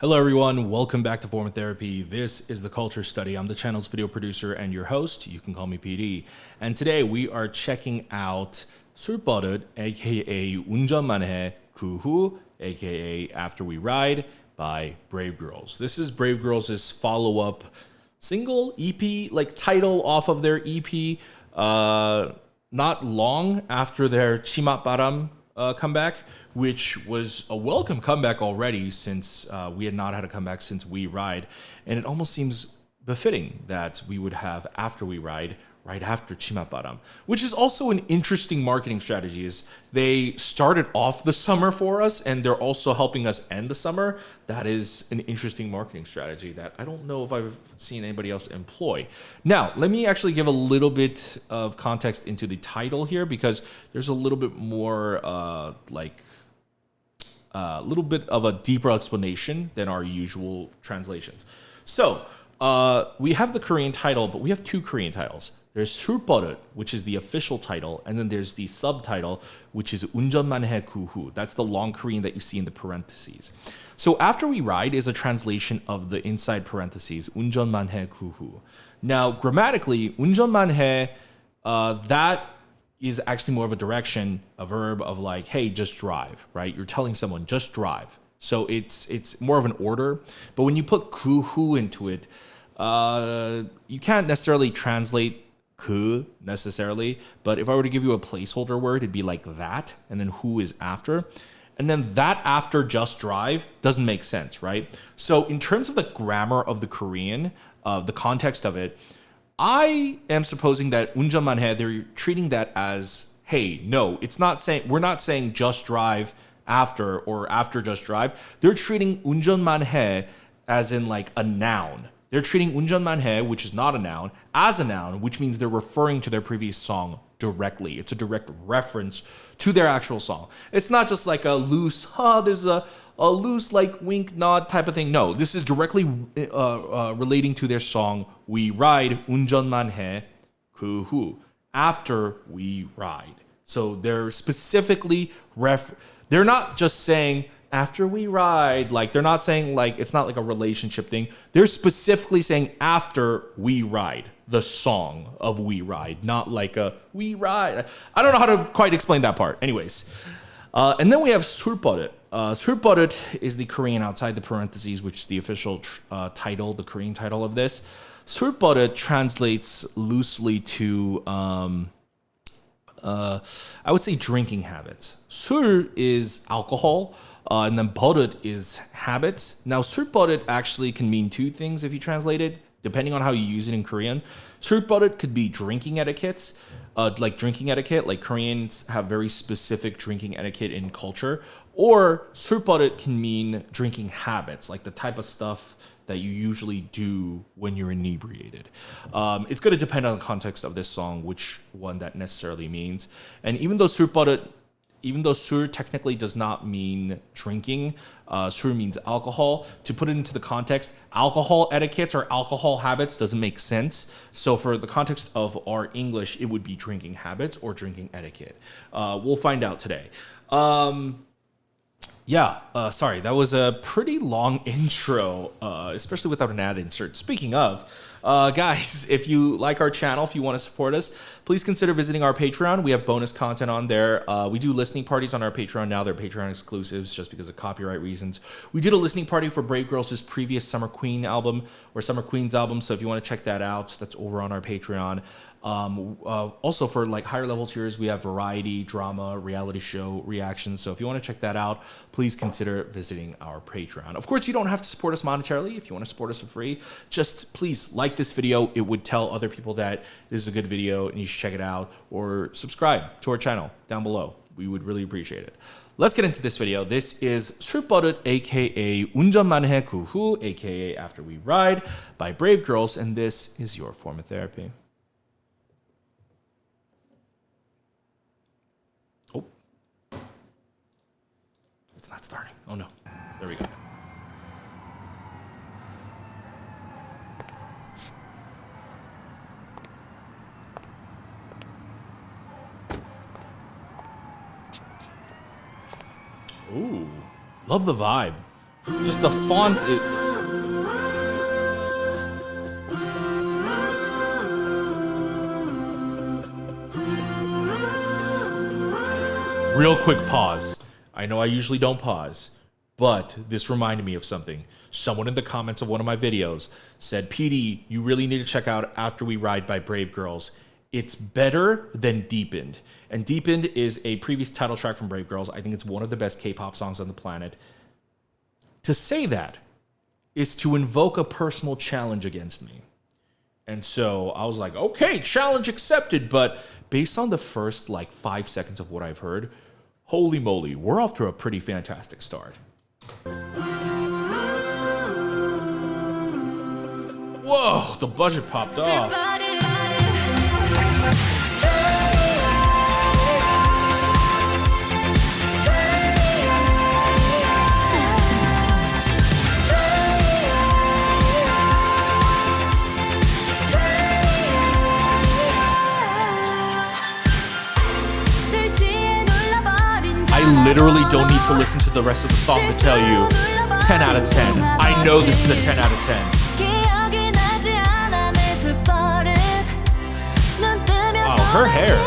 Hello everyone, welcome back to Form Therapy. This is the Culture Study. I'm the channel's video producer and your host. You can call me PD. And today we are checking out 술버릇, aka 운전만 해 그 후, aka After We Ride by Brave Girls. This is Brave Girls' follow-up single EP, like title off of their EP, not long after their 치맛바람 comeback, which was a welcome comeback already since we had not had a comeback since We Ride. And it almost seems befitting that we would have After We Ride right after 치맛바람, which is also an interesting marketing strategy. Is they started off the summer for us and they're also helping us end the summer. That is an interesting marketing strategy that I don't know if I've seen anybody else employ. Now, let me actually give a little bit of context into the title here because there's a little bit more a little bit of a deeper explanation than our usual translations. So we have the Korean title, but we have two Korean titles. There's 술버릇, which is the official title, and then there's the subtitle, which is 운전만 해 그 후. That's the long Korean that you see in the parentheses. So After We Ride is a translation of the inside parentheses, 운전만 해 그 후. Now, grammatically, 운전만 해, that is actually more of a direction, a verb of like, hey, just drive, right? You're telling someone, just drive. So it's more of an order. But when you put 그 후 into it, you can't necessarily translate 그 necessarily, but if I were to give you a placeholder word, it'd be like that, and then who is after. And then that after just drive doesn't make sense, right? So in terms of the grammar of the Korean, the context of it, I am supposing that 운전만 해, they're treating that as, hey, no, it's not saying, we're not saying just drive after or after just drive. They're treating 운전만 해 as in like a noun. They're treating 운전만 해, which is not a noun, as a noun, which means they're referring to their previous song directly. It's a direct reference to their actual song. It's not just like a loose, this is a loose like wink nod type of thing. No, this is directly relating to their song We Ride, 운전만 해 그 후, After We Ride. So they're specifically they're not just saying after we ride, like they're not saying like it's not like a relationship thing. They're specifically saying after we ride, the song of We Ride, not like a we ride. I don't know how to quite explain that part. Anyways, and then we have 술버릇. 술버릇 is the Korean outside the parentheses, which is the official title, the Korean title of this. 술버릇 translates loosely to I would say drinking habits. 술 is alcohol, and then 버릇 is habits. Now, 술버릇 actually can mean two things if you translate it, depending on how you use it in Korean. 술버릇 could be drinking etiquettes, like drinking etiquette, like Koreans have very specific drinking etiquette in culture. Or 술버릇 can mean drinking habits, like the type of stuff that you usually do when you're inebriated. It's going to depend on the context of this song, which one that necessarily means. And even though sur technically does not mean drinking, sur means alcohol. To put it into the context, alcohol etiquettes or alcohol habits doesn't make sense. So for the context of our English, it would be drinking habits or drinking etiquette. We'll find out today. Sorry, that was a pretty long intro, especially without an ad insert. Speaking of, guys, if you like our channel, if you want to support us, please consider visiting our Patreon. We have bonus content on there. We do listening parties on our Patreon now. They're Patreon exclusives just because of copyright reasons. We did a listening party for Brave Girls' previous Summer Queen album or Summer Queens album. So if you want to check that out, that's over on our Patreon. Also for like higher level tiers, we have variety, drama, reality show reactions. So if you want to check that out, please consider visiting our Patreon. Of course, you don't have to support us monetarily. If you want to support us for free, just please like this video. It would tell other people that this is a good video and you should check it out, or subscribe to our channel down below. We would really appreciate it. Let's get into this video. This is 술버릇, aka 운전만 해 그 후, aka After We Ride by Brave Girls, and this is your form of therapy. Oh, it's not starting. Oh no, there we go. Ooh, love the vibe. Just the font. Real quick pause. I know I usually don't pause, but this reminded me of something. Someone in the comments of one of my videos said, PD, you really need to check out After We Ride by Brave Girls. It's better than Deepened. And Deepened is a previous title track from Brave Girls. I think it's one of the best K-pop songs on the planet. To say that is to invoke a personal challenge against me. And so I was like, okay, challenge accepted. But based on the first 5 seconds of what I've heard, holy moly, we're off to a pretty fantastic start. Whoa, the budget popped off. I literally don't need to listen to the rest of the song to tell you 10 out of 10. I know this is a 10 out of 10. Wow, her hair.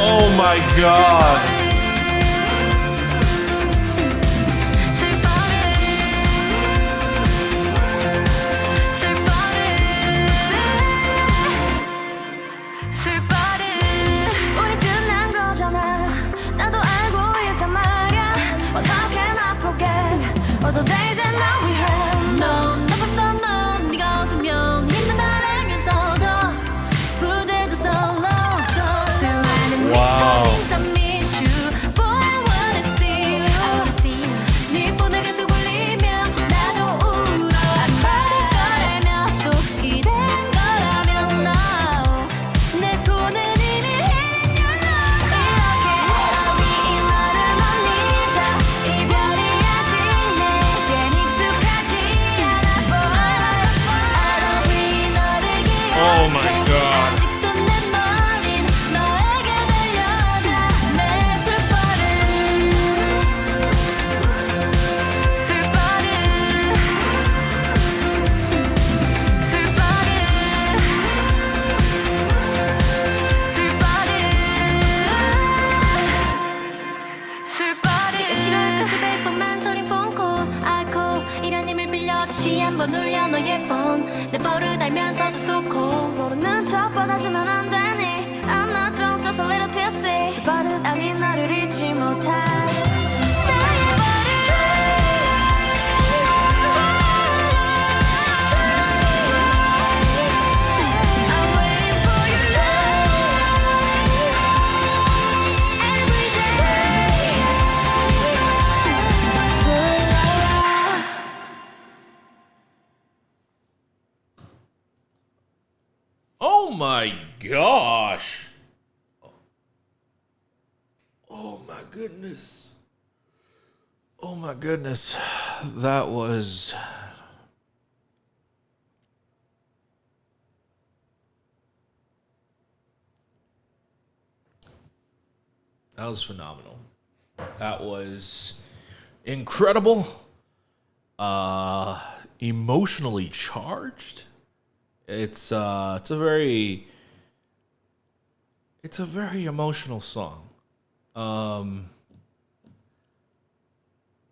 Oh my god. Oh my gosh. Oh my goodness. Oh my goodness. That was phenomenal. That was incredible. Emotionally charged. It's a very emotional song.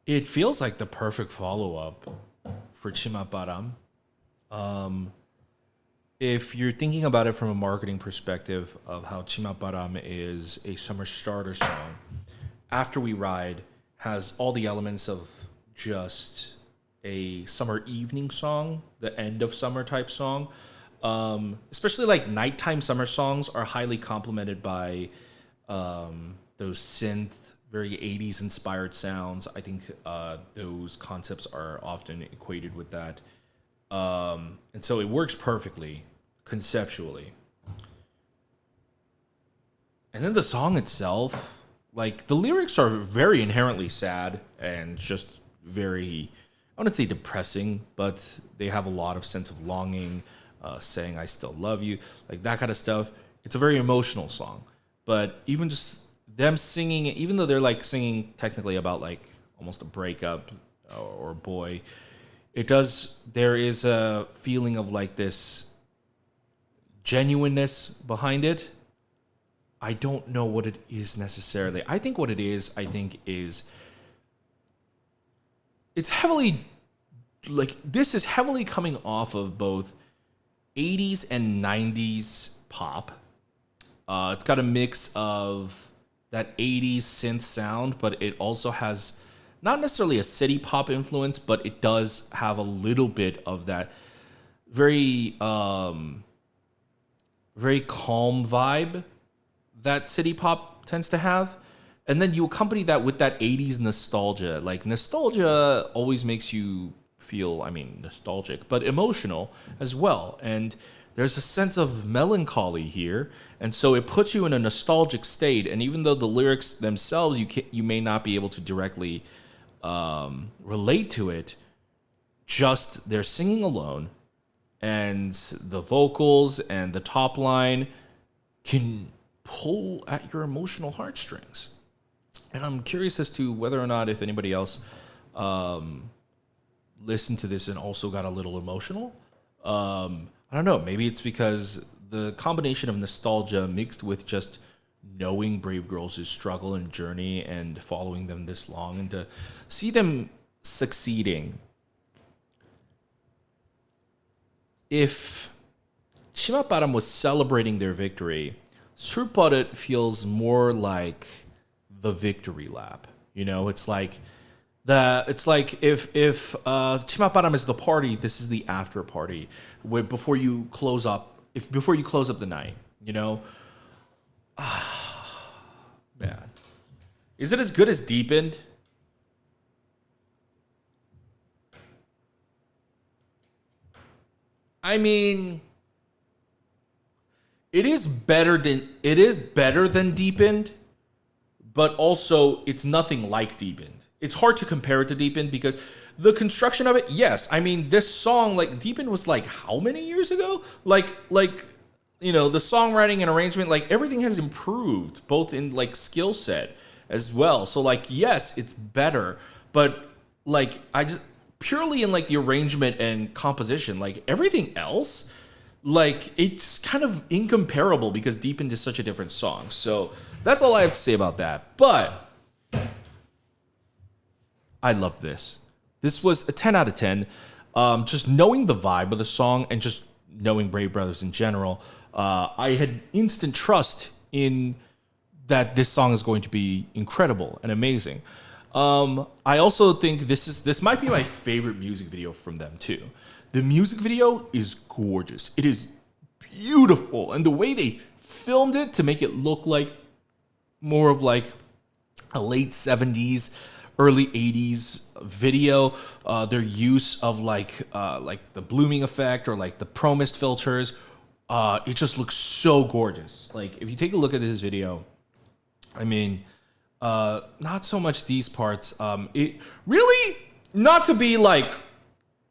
It feels like the perfect follow-up for Chima Baram. If you're thinking about it from a marketing perspective of how Chima Baram is a summer starter song, After We Ride has all the elements of just a summer evening song, the end of summer type song. Especially like nighttime summer songs are highly complemented by those synth, very 80s inspired sounds. I think those concepts are often equated with that. And so it works perfectly conceptually. And then the song itself, like the lyrics are very inherently sad and just very, I wouldn't say depressing, but they have a lot of sense of longing, saying I still love you, like that kind of stuff. It's a very emotional song. But even just them singing it, even though they're like singing technically about like almost a breakup or a boy, there is a feeling of like this genuineness behind it. I don't know what it is necessarily. I think what it is, it's heavily, like, this is heavily coming off of both 80s and 90s pop. It's got a mix of that 80s synth sound, but it also has not necessarily a city pop influence, but it does have a little bit of that very, very calm vibe that city pop tends to have. And then you accompany that with that 80s nostalgia. Like, nostalgia always makes you feel, I mean, nostalgic, but emotional as well. And there's a sense of melancholy here. And so it puts you in a nostalgic state. And even though the lyrics themselves, you may not be able to directly relate to it, just they're singing alone. And the vocals and the top line can pull at your emotional heartstrings. And I'm curious as to whether or not if anybody else listened to this and also got a little emotional. I don't know. Maybe it's because the combination of nostalgia mixed with just knowing Brave Girls' struggle and journey and following them this long, and to see them succeeding. If Chimaparam was celebrating their victory, Surparit feels more like the victory lap. You know, it's like if Chimaparam is the party, this is the after party before you close up the night. You know, man, is it as good as Deepened? I mean, it is better than Deepened, but also it's nothing like Deepened. It's hard to compare it to Deepened because the construction of it, yes. I mean, this song, like, Deepened was like how many years ago? Like, you know, the songwriting and arrangement, like, everything has improved, both in like skill set as well. So like, yes, it's better, but like, I just purely in like the arrangement and composition, like everything else, like, it's kind of incomparable because Deepened is such a different song. So that's all I have to say about that. But I loved this. This was a 10 out of 10. Just knowing the vibe of the song and just knowing Brave Brothers in general, I had instant trust in that this song is going to be incredible and amazing. I also think this might be my favorite music video from them too. The music video is gorgeous. It is beautiful. And the way they filmed it to make it look like more of like a late 70s, early 80s video, their use of like the blooming effect or like the promist filters, it just looks so gorgeous. Like, if you take a look at this video, I mean, not so much these parts. It really, not to be like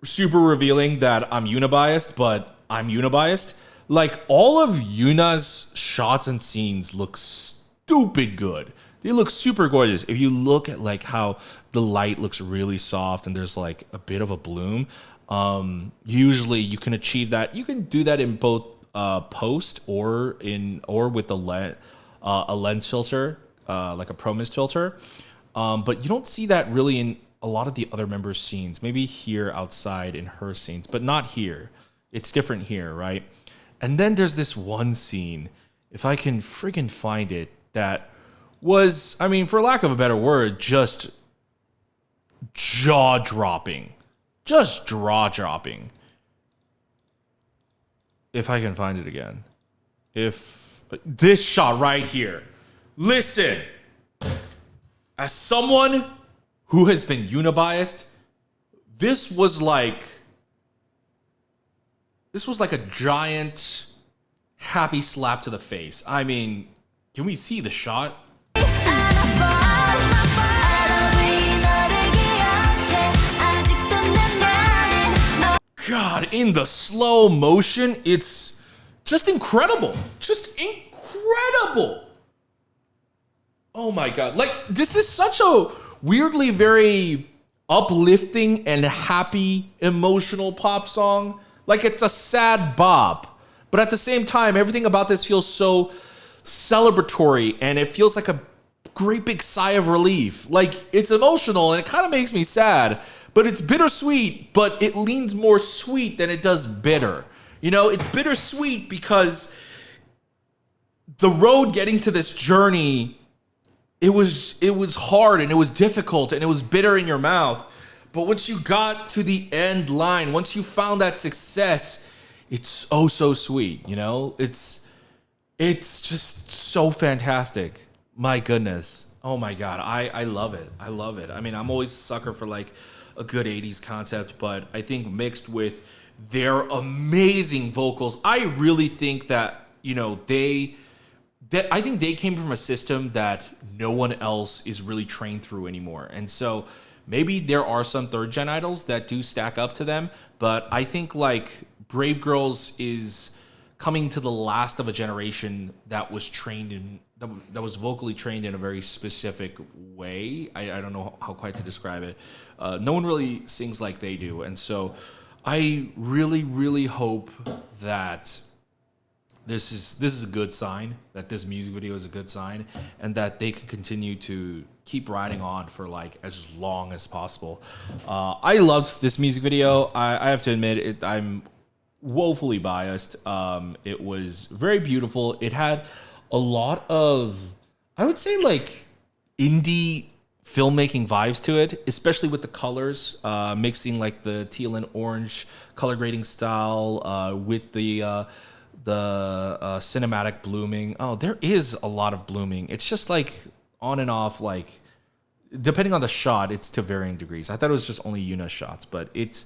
super revealing that I'm unibiased, but I'm unibiased. Like, all of Yuna's shots and scenes look stupid good. They look super gorgeous. If you look at like how the light looks really soft and there's like a bit of a bloom, usually you can achieve that. You can do that in both post or with a lens filter, like a ProMist filter. But you don't see that really in a lot of the other members' scenes. Maybe here outside in her scenes, but not here. It's different here, right? And then there's this one scene, if I can friggin' find it, that was, I mean, for lack of a better word, just jaw-dropping. Just jaw-dropping. If I can find it again. If this shot right here. Listen, as someone who has been unibiased, this was like a giant happy slap to the face. I mean, can we see the shot? God, in the slow motion, it's just incredible. Just incredible. Oh my God. Like, this is such a weirdly very uplifting and happy emotional pop song. Like, it's a sad bop. But at the same time, everything about this feels so celebratory and it feels like a great big sigh of relief. Like, it's emotional and it kind of makes me sad, but it's bittersweet, but it leans more sweet than it does bitter. You know, it's bittersweet because the road getting to this journey, it was hard and it was difficult and it was bitter in your mouth. But once you got to the end line, once you found that success, it's oh so sweet, you know? It's just so fantastic. My goodness. Oh my God. I love it. I love it. I mean, I'm always a sucker for like a good 80s concept, but I think mixed with their amazing vocals, I really think that, you know, I think they came from a system that no one else is really trained through anymore. And so maybe there are some third gen idols that do stack up to them, but I think like Brave Girls is coming to the last of a generation that was trained in that was vocally trained in a very specific way. I don't know how quite to describe it. No one really sings like they do, and so I really, really hope that this is a good sign, that this music video is a good sign, and that they can continue to keep riding on for like as long as possible. I loved this music video. I have to admit, I'm woefully biased. It was very beautiful. It had a lot of, I would say, like indie filmmaking vibes to it, especially with the colors, mixing like the teal and orange color grading style with the cinematic blooming. Oh, there is a lot of blooming. It's just like on and off, like depending on the shot, it's to varying degrees. I thought it was just only Yuna shots, but it's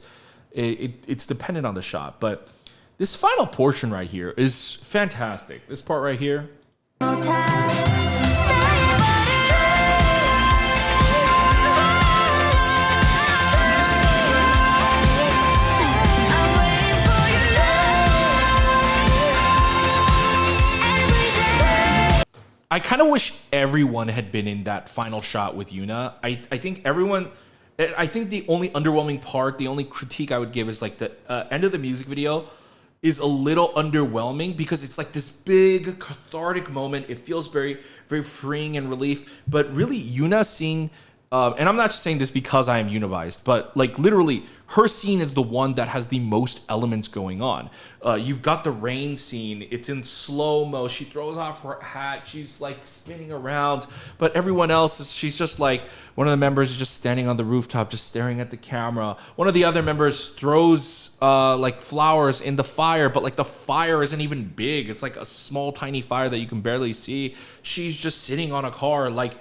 dependent on the shot. But this final portion right here is fantastic. This part right here. I kind of wish everyone had been in that final shot with Yuna. I think the only underwhelming part, the only critique I would give is like the end of the music video is a little underwhelming because it's like this big cathartic moment. It feels very, very freeing and relief. But really, Yuna seeing, and I'm not just saying this because I am unibized, but like literally, her scene is the one that has the most elements going on. You've got the rain scene. It's in slow-mo. She throws off her hat. She's like spinning around. But everyone else, she's just like, one of the members is just standing on the rooftop, just staring at the camera. One of the other members throws like flowers in the fire, but like the fire isn't even big. It's like a small, tiny fire that you can barely see. She's just sitting on a car. Like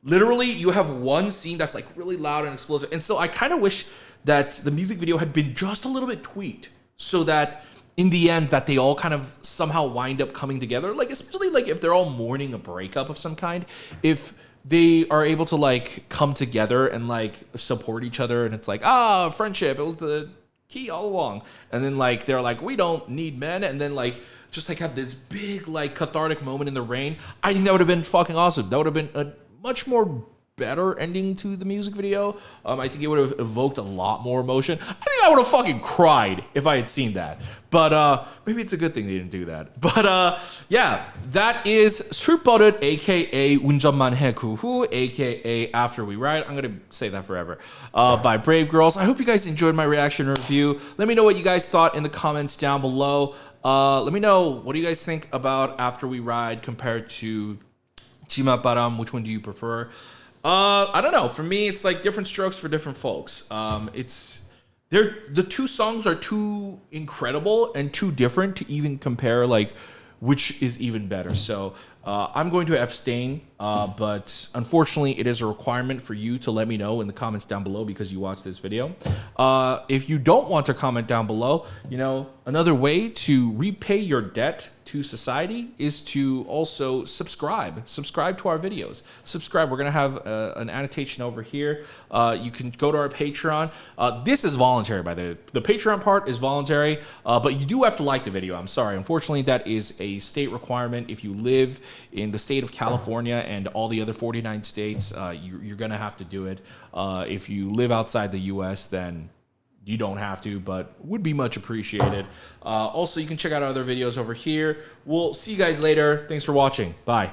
literally, you have one scene that's like really loud and explosive. And so I kind of wish that the music video had been just a little bit tweaked so that in the end that they all kind of somehow wind up coming together. Like especially like if they're all mourning a breakup of some kind, if they are able to like come together and like support each other and it's like, friendship, it was the key all along. And then like they're like, we don't need men, and then like just like have this big like cathartic moment in the rain. I think that would have been fucking awesome. That would have been a much more better ending to the music video. I think it would have evoked a lot more emotion. I think I would have fucking cried if I had seen that. But maybe it's a good thing they didn't do that. But yeah, that is 술버릇, aka 운전만 해 구후, aka After We Ride. I'm gonna say that forever. By Brave Girls. I hope you guys enjoyed my reaction review. Let me know what you guys thought in the comments down below. Let me know, what do you guys think about After We Ride compared to Chimaparam? Which one do you prefer? I don't know. For me, it's like different strokes for different folks. The two songs are too incredible and too different to even compare like which is even better. So I'm going to abstain, but unfortunately, it is a requirement for you to let me know in the comments down below because you watched this video. If you don't want to comment down below, another way to repay your debt to society is to also subscribe to our videos. Subscribe. We're going to have an annotation over here. You can go to our Patreon. This is voluntary, by the way. The Patreon part is voluntary, but you do have to like the video. I'm sorry. Unfortunately, that is a state requirement. If you live in the state of California and all the other 49 states, you're going to have to do it. If you live outside the U.S., then you don't have to, but would be much appreciated. Also, you can check out our other videos over here. We'll see you guys later. Thanks for watching. Bye.